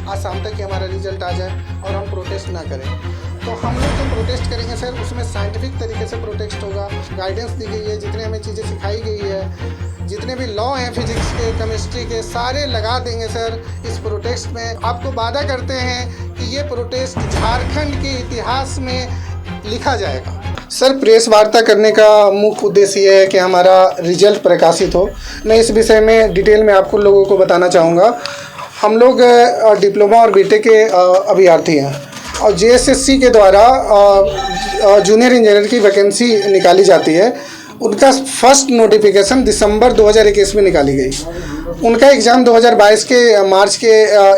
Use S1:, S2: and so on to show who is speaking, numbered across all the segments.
S1: आज शाम तक ही हमारा रिजल्ट आ जाए और हम प्रोटेस्ट ना करें। तो हम लोग जो प्रोटेस्ट करेंगे सर, उसमें साइंटिफिक तरीके से प्रोटेस्ट होगा। गाइडेंस दी गई है, जितने हमें चीज़ें सिखाई गई है, जितने भी लॉ हैं फिजिक्स के, केमिस्ट्री के, सारे लगा देंगे सर इस प्रोटेस्ट में। आपको वादा करते हैं कि ये प्रोटेस्ट झारखंड के इतिहास में लिखा जाएगा। सर, प्रेस वार्ता करने का मुख्य उद्देश्य ये है कि हमारा रिजल्ट प्रकाशित हो। मैं इस विषय में डिटेल में आपको लोगों को बताना चाहूँगा। हम लोग डिप्लोमा और बीटेक के अभ्यर्थी हैं और जेएसएससी के द्वारा जूनियर इंजीनियर की वैकेंसी निकाली जाती है। उनका फर्स्ट नोटिफिकेशन दिसंबर 2021 में निकाली गई। उनका एग्ज़ाम 2022 के मार्च के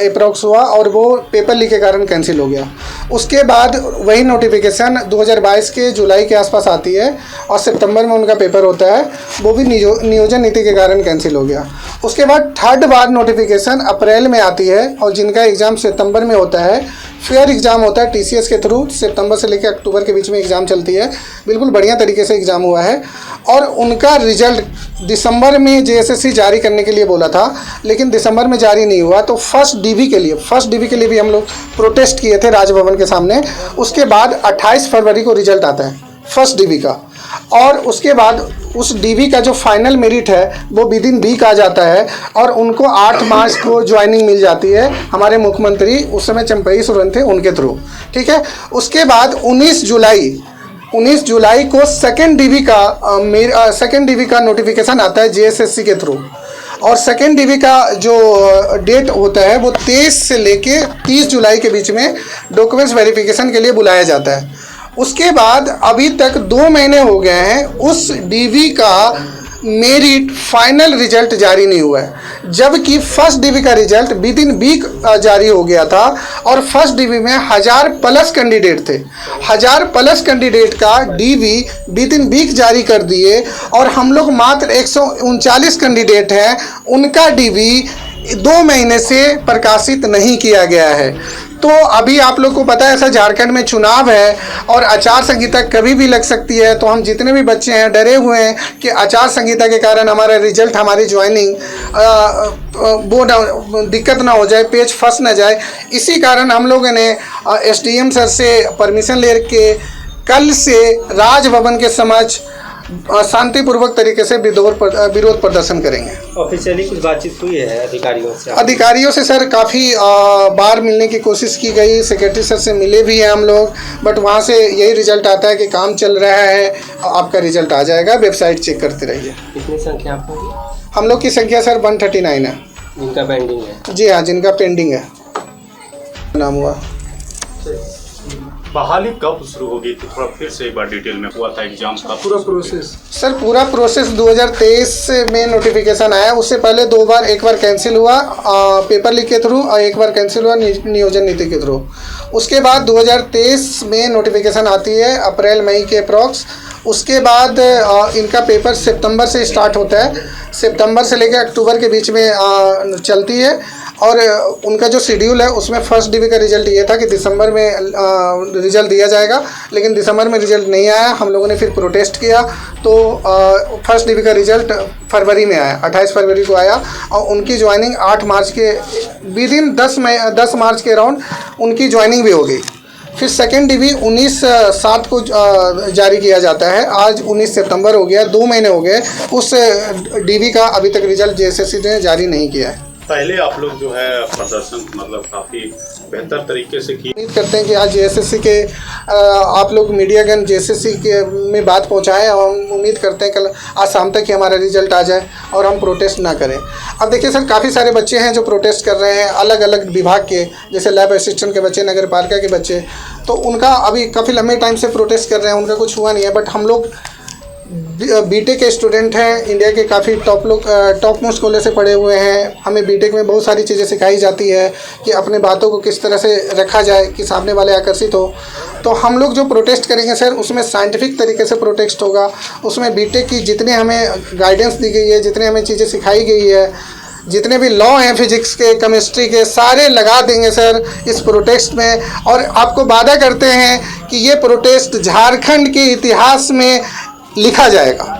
S1: अप्रॉक्स हुआ और वो पेपर लीक के कारण कैंसिल हो गया। उसके बाद वही नोटिफिकेशन 2022 के जुलाई के आसपास आती है और सितंबर में उनका पेपर होता है, वो भी नियोजन नीति के कारण कैंसिल हो गया। उसके बाद थर्ड बार नोटिफिकेशन अप्रैल में आती है और जिनका एग्ज़ाम सितंबर में होता है। फेयर एग्ज़ाम होता है टीसीएस के थ्रू, सितंबर से लेकर अक्टूबर के बीच में एग्ज़ाम चलती है। बिल्कुल बढ़िया तरीके से एग्ज़ाम हुआ है और उनका रिजल्ट दिसंबर में जेएसएससी जारी करने के लिए बोला था, लेकिन दिसंबर में जारी नहीं हुआ। तो फर्स्ट डीवी के लिए भी हम लोग प्रोटेस्ट किए थे राजभवन के सामने। उसके बाद 28 फरवरी को रिजल्ट आता है फर्स्ट डीवी का, और उसके बाद उस डीवी का जो फाइनल मेरिट है वो विदिन वीक आ जाता है और उनको 8 मार्च को ज्वाइनिंग मिल जाती है। हमारे मुख्यमंत्री उस समय चंपई सोरेन थे, उनके थ्रू, ठीक है। उसके बाद 19 जुलाई को सेकेंड डीवी का नोटिफिकेशन आता है जेएसएससी के थ्रू, और सेकेंड डीवी का जो डेट होता है वो 23 से लेके 30 जुलाई के बीच में डॉक्यूमेंट्स वेरिफिकेशन के लिए बुलाया जाता है। उसके बाद अभी तक 2 महीने हो गए हैं, उस डीवी का मेरिट फाइनल रिजल्ट जारी नहीं हुआ है, जबकि फर्स्ट डीवी का रिजल्ट विदिन वीक जारी हो गया था। और फर्स्ट डीवी में 1000+ कैंडिडेट थे। 1000+ कैंडिडेट का डीवी विदिन वीक जारी कर दिए और हम लोग मात्र 139 कैंडिडेट हैं, उनका डीवी 2 महीने से प्रकाशित नहीं किया गया है। तो अभी आप लोग को पता है सर, झारखंड में चुनाव है और आचार संहिता कभी भी लग सकती है। तो हम जितने भी बच्चे हैं डरे हुए हैं कि आचार संहिता के कारण हमारा रिजल्ट, हमारी ज्वाइनिंग वो दिक्कत ना हो जाए, पेज फंस ना जाए। इसी कारण हम लोगों ने एसडीएम सर से परमिशन लेके कल से राजभवन के समक्ष शांतिपूर्वक तरीके से विरोध प्रदर्शन करेंगे।
S2: ऑफिशियली कुछ बातचीत हुई है
S1: अधिकारियों से सर काफ़ी बार मिलने की कोशिश की गई, सेक्रेटरी सर से मिले भी हैं हम लोग, बट वहाँ से यही रिजल्ट आता है कि काम चल रहा है, आपका रिजल्ट आ जाएगा, वेबसाइट चेक करते रहिए।
S2: कितनी संख्या आपकी?
S1: हम लोग की संख्या सर 139 है।
S2: जिनका पेंडिंग है?
S1: जी हाँ, जिनका पेंडिंग है। नाम हुआ
S3: बहाली कब शुरू होगी, तो थोड़ा फिर से एक बार डिटेल में हुआ था एग्जाम का पूरा प्रोसेस?
S1: सर पूरा प्रोसेस 2023 में नोटिफिकेशन आया। उससे पहले 2 बार, एक बार कैंसिल हुआ पेपर लीक के थ्रू और एक बार कैंसिल हुआ नियोजन नीति के थ्रू। उसके बाद 2023 में नोटिफिकेशन आती है अप्रैल मई के अप्रॉक्स। उसके बाद इनका पेपर सितंबर से स्टार्ट होता है, सितंबर से लेकर अक्टूबर के बीच में चलती है। और उनका जो शेड्यूल है उसमें फर्स्ट डीवी का रिजल्ट ये था कि दिसंबर में रिजल्ट दिया जाएगा, लेकिन दिसंबर में रिजल्ट नहीं आया। हम लोगों ने फिर प्रोटेस्ट किया तो फर्स्ट डीवी का रिजल्ट फरवरी में आया, 28 फरवरी को आया और उनकी ज्वाइनिंग 8 मार्च के विदिन 10 मार्च के अराउंड उनकी ज्वाइनिंग भी हो गई। फिर सेकेंड डीवी 19/7 को जारी किया जाता है। आज 19 सितंबर हो गया, 2 महीने हो गए। उस डीवी का अभी तक रिजल्ट जेएसएससी ने जारी नहीं किया है।
S3: पहले आप लोग जो है प्रदर्शन मतलब काफ़ी बेहतर तरीके से किए।
S1: उम्मीद करते हैं कि आज जेएसएससी के आप लोग मीडियागन जेएसएससी के में बात पहुंचाएं और हम उम्मीद करते हैं कल आज शाम तक ही हमारा रिजल्ट आ जाए और हम प्रोटेस्ट ना करें। अब देखिए सर, काफ़ी सारे बच्चे हैं जो प्रोटेस्ट कर रहे हैं, अलग अलग विभाग के, जैसे लैब असिस्टेंट के बच्चे, नगर पालिका के बच्चे, तो उनका अभी काफ़ी लंबे टाइम से प्रोटेस्ट कर रहे हैं, उनका कुछ हुआ नहीं है। बट हम लोग बीटेक के स्टूडेंट हैं, इंडिया के काफ़ी टॉप मोस्ट कॉलेज से पढ़े हुए हैं। हमें बीटेक में बहुत सारी चीज़ें सिखाई जाती है कि अपने बातों को किस तरह से रखा जाए कि सामने वाले आकर्षित हो। तो हम लोग जो प्रोटेस्ट करेंगे सर, उसमें साइंटिफिक तरीके से प्रोटेस्ट होगा। उसमें बीटेक की जितने हमें गाइडेंस दी गई है, जितने हमें चीज़ें सिखाई गई है, जितने भी लॉ हैं फिजिक्स के, केमिस्ट्री के, सारे लगा देंगे सर इस प्रोटेस्ट में। और आपको वादा करते हैं कि ये प्रोटेस्ट झारखंड के इतिहास में लिखा जाएगा।